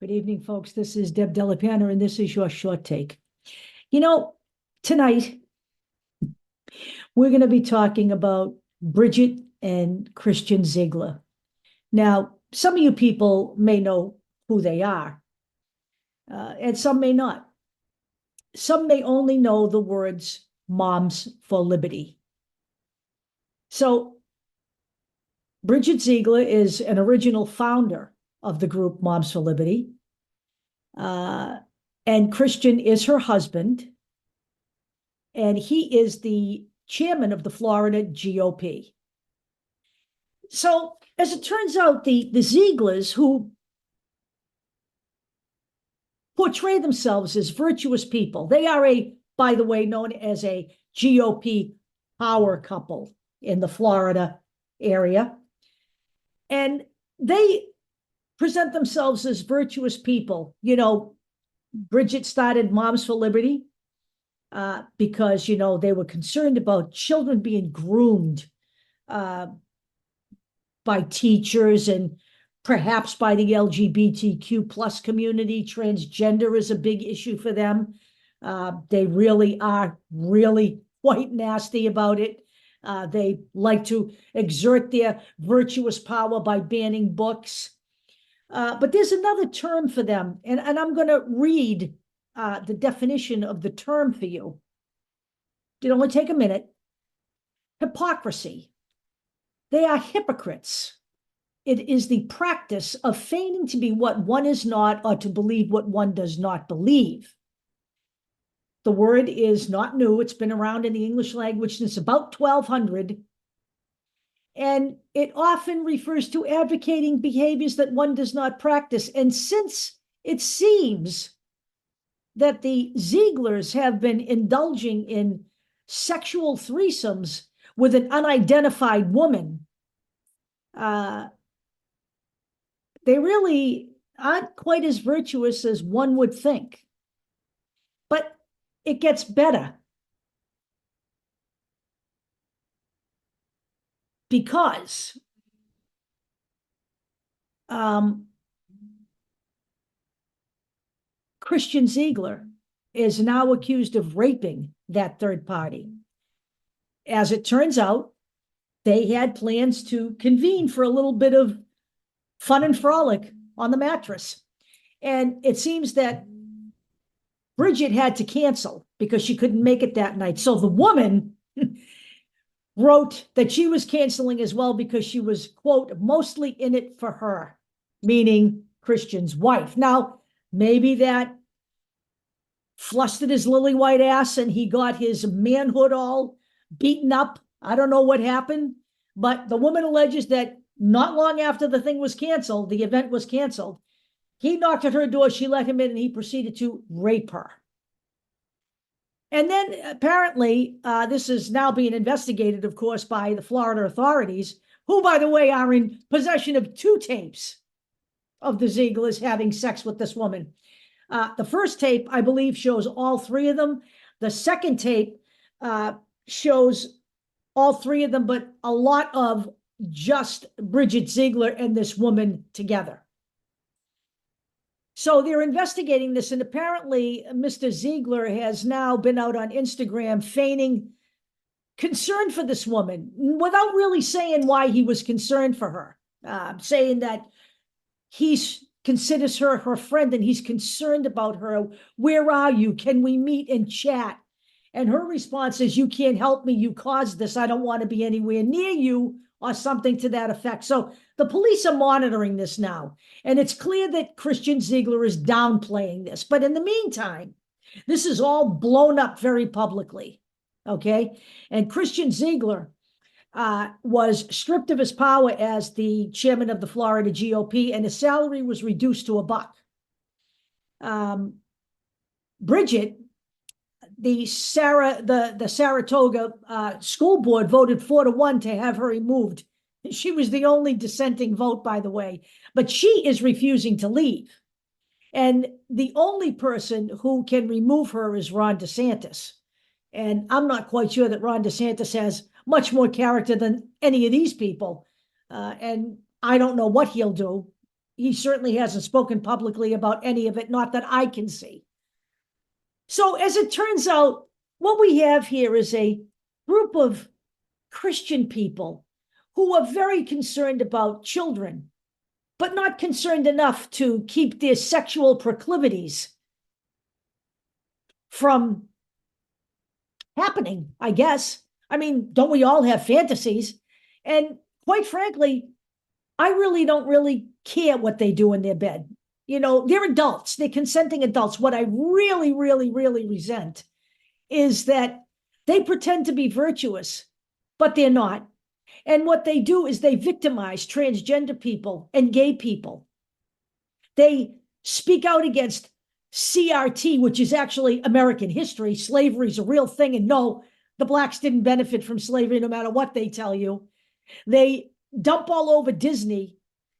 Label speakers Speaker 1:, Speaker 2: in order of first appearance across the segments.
Speaker 1: Good evening, folks. This is Deb Delapiana, and this is your short take. Tonight, we're going to be talking about Bridget and Christian Ziegler. Now, some of you people may know who they are, and some may not. Some may only know the words Moms for Liberty. So, Bridget Ziegler is an original founder of the group Moms for Liberty. And Christian is her husband, and he is the chairman of the Florida GOP. So, as it turns out, the Zieglers, who portray themselves as virtuous people, they are by the way, known as a GOP power couple in the Florida area. And they present themselves as virtuous people. Bridget started Moms for Liberty because, they were concerned about children being groomed by teachers and perhaps by the LGBTQ plus community. Transgender is a big issue for them. They really are quite nasty about it. They like to exert their virtuous power by banning books. But there's another term for them, and I'm going to read the definition of the term for you. It'll only take a minute. Hypocrisy. They are hypocrites. It is the practice of feigning to be what one is not or to believe what one does not believe. The word is not new. It's been around in the English language since about 1200. And it often refers to advocating behaviors that one does not practice. And since it seems that the Zieglers have been indulging in sexual threesomes with an unidentified woman, they really aren't quite as virtuous as one would think. But it gets better. Because Christian Ziegler is now accused of raping that third party. As it turns out, they had plans to convene for a little bit of fun and frolic on the mattress. And it seems that Bridget had to cancel because she couldn't make it that night. So the woman wrote that she was canceling as well because she was, quote, mostly in it for her, meaning Christian's wife. Now, maybe that flustered his lily white ass and he got his manhood all beaten up. I don't know what happened, but the woman alleges that not long after the thing was canceled, the event was canceled, he knocked at her door, she let him in, and he proceeded to rape her. And then apparently, this is now being investigated, of course, by the Florida authorities, who, by the way, are in possession of 2 tapes of the Zieglers having sex with this woman. The first tape, I believe, shows all 3 of them. The second tape shows all 3 of them, but a lot of just Bridget Ziegler and this woman together. So they're investigating this, and apparently Mr. Ziegler has now been out on Instagram feigning concern for this woman without really saying why he was concerned for her, saying that he considers her her friend and he's concerned about her. Where are you? Can we meet and chat? And her response is, you can't help me. You caused this. I don't want to be anywhere near you, or something to that effect. So the police are monitoring this now. And it's clear that Christian Ziegler is downplaying this. But in the meantime, this is all blown up very publicly. Okay. And Christian Ziegler was stripped of his power as the chairman of the Florida GOP, and his salary was reduced to $1. Bridget, the Saratoga school board voted 4-1 to have her removed. She was the only dissenting vote, by the way, but she is refusing to leave. And the only person who can remove her is Ron DeSantis. And I'm not quite sure that Ron DeSantis has much more character than any of these people. And I don't know what he'll do. he certainly hasn't spoken publicly about any of it, not that I can see. So as it turns out, what we have here is a group of Christian people who are very concerned about children, but not concerned enough to keep their sexual proclivities from happening, I guess. I mean, don't we all have fantasies? And quite frankly, I really don't really care what they do in their bed. You know, they're adults, they're consenting adults. What I really, really, really resent is that they pretend to be virtuous, but they're not. And what they do is they victimize transgender people and gay people. They speak out against CRT, which is actually American history. Slavery is a real thing. And no, the blacks didn't benefit from slavery, no matter what they tell you. They dump all over Disney.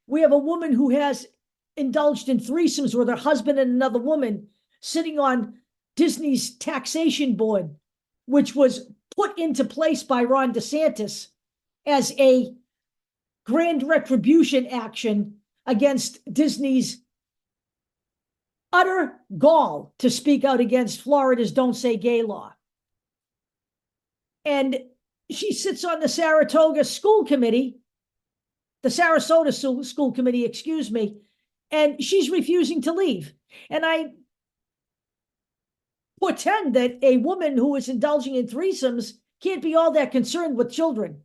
Speaker 1: We have a woman who has indulged in threesomes with her husband and another woman sitting on Disney's taxation board, which was put into place by Ron DeSantis as a grand retribution action against Disney's utter gall to speak out against Florida's Don't Say Gay law. And she sits on the Sarasota School Committee, excuse me, and she's refusing to leave. And I pretend that a woman who is indulging in threesomes can't be all that concerned with children,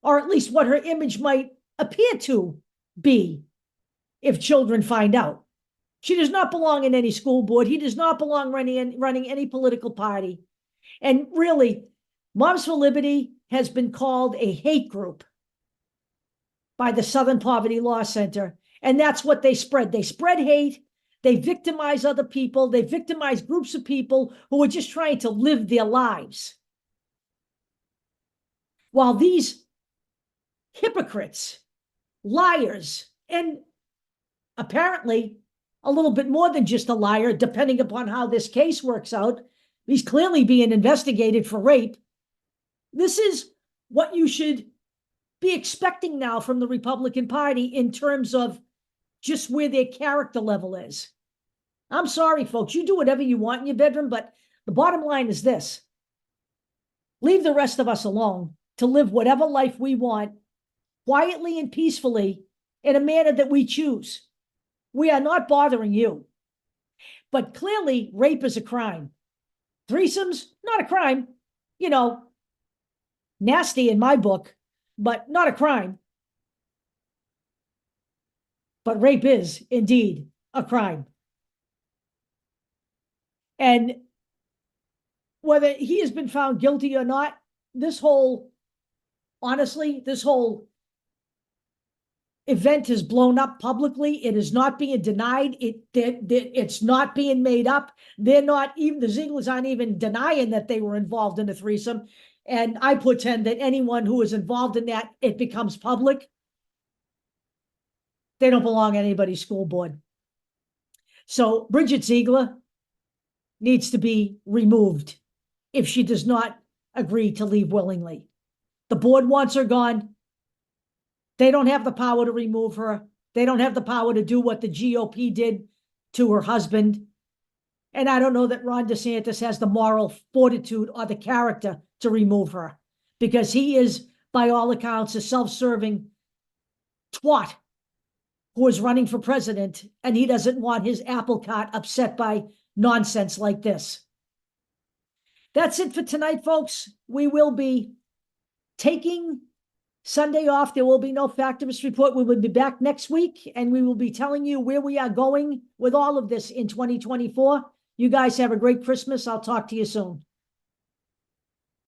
Speaker 1: or at least what her image might appear to be if children find out. She does not belong in any school board. He does not belong running any political party. And really, Moms for Liberty has been called a hate group by the Southern Poverty Law Center. And that's what they spread. They spread hate. They victimize other people. They victimize groups of people who are just trying to live their lives. While these hypocrites, liars, and apparently a little bit more than just a liar, depending upon how this case works out, he's clearly being investigated for rape. This is what you should be expecting now from the Republican Party in terms of just where their character level is. I'm sorry, folks, you do whatever you want in your bedroom, but the bottom line is this: leave the rest of us alone to live whatever life we want, quietly and peacefully, in a manner that we choose. We are not bothering you. But clearly, rape is a crime. Threesomes, not a crime. You know, nasty in my book, but not a crime. But rape is indeed a crime. And whether he has been found guilty or not, this whole event is blown up publicly. It is not being denied. It's not being made up. They're not even, the Zieglers aren't even denying that they were involved in a threesome. And I pretend that anyone who is involved in that, it becomes public. They don't belong on anybody's school board. So Bridget Ziegler needs to be removed if she does not agree to leave willingly. The board wants her gone. They don't have the power to remove her. They don't have the power to do what the GOP did to her husband. And I don't know that Ron DeSantis has the moral fortitude or the character to remove her, because he is, by all accounts, a self-serving twat who is running for president, and he doesn't want his apple cart upset by nonsense like this. That's it for tonight, folks. We will be taking Sunday off. There will be no Factivist Report. We will be back next week, and we will be telling you where we are going with all of this in 2024. You guys have a great Christmas. I'll talk to you soon.